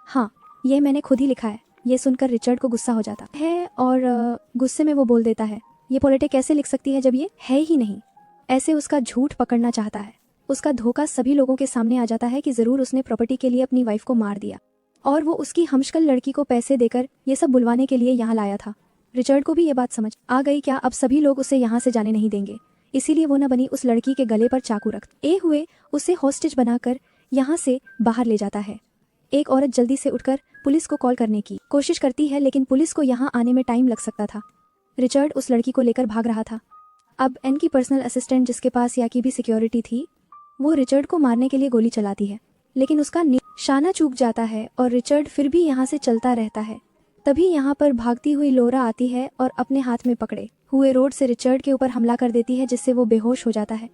हाँ, ये मैंने खुद ही लिखा है। ये सुनकर रिचर्ड को गुस्सा हो जाता है और गुस्से में वो बोल देता है, ये पोलेटे कैसे लिख सकती है जब ये है ही नहीं। ऐसे उसका झूठ पकड़ना चाहता है। उसका धोखा सभी लोगों के सामने आ जाता है कि ज़रूर उसने प्रॉपर्टी के लिए अपनी वाइफ को मार दिया और वो उसकी हमशक्ल लड़की को पैसे देकर ये सब बुलवाने के लिए यहाँ लाया था। रिचर्ड को भी ये बात समझ आ गई, क्या अब सभी लोग उसे यहाँ से जाने नहीं देंगे। इसीलिए वो न बनी उस लड़की के गले पर चाकू रख हुए उसे हॉस्टेज बनाकर यहाँ से बाहर ले जाता है। एक औरत जल्दी से उठकर पुलिस को कॉल करने की कोशिश करती है, लेकिन पुलिस को यहाँ आने में टाइम लग सकता था। रिचर्ड उस लड़की को लेकर भाग रहा था। अब एन की पर्सनल असिस्टेंट, जिसके पास या की भी सिक्योरिटी थी, वो रिचर्ड को मारने के लिए गोली चलाती है, लेकिन उसका निशाना चूक जाता है और रिचर्ड फिर भी यहाँ से चलता रहता है। तभी यहाँ पर भागती हुई लोरा आती है और अपने हाथ में पकड़े हुए रोड से रिचर्ड के ऊपर हमला कर देती है, जिससे वो बेहोश हो जाता है।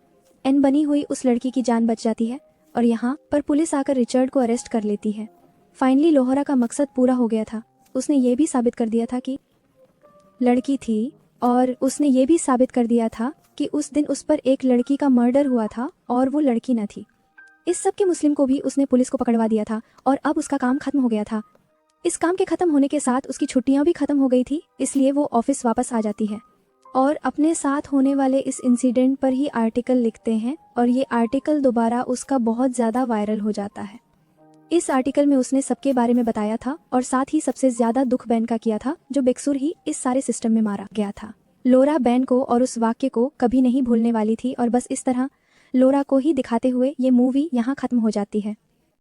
एन बनी हुई उस लड़की की जान बच जाती है और यहाँ पर पुलिस आकर रिचर्ड को अरेस्ट कर लेती है। फाइनली लोहरा का मकसद पूरा हो गया था। उसने ये भी साबित कर दिया था कि लड़की थी और उसने ये भी साबित कर दिया था कि उस दिन उस पर एक लड़की का मर्डर हुआ था और वो लड़की न थी। इस सब के मुस्लिम को भी उसने पुलिस को पकड़वा दिया था और अब उसका काम खत्म हो गया था। इस काम के खत्म होने के साथ उसकी छुट्टियां भी खत्म हो गई थी, इसलिए वो ऑफिस वापस आ जाती है और अपने साथ होने वाले इस इंसिडेंट पर ही आर्टिकल लिखते हैं और ये आर्टिकल दोबारा उसका बहुत ज़्यादा वायरल हो जाता है। इस आर्टिकल में उसने सबके बारे में बताया था और साथ ही सबसे ज़्यादा दुख बैन का किया था, जो बेकसूर ही इस सारे सिस्टम में मारा गया था। लोरा बैन को और उस वाक्य को कभी नहीं भूलने वाली थी और बस इस तरह लोरा को ही दिखाते हुए ये मूवी यहाँ खत्म हो जाती है।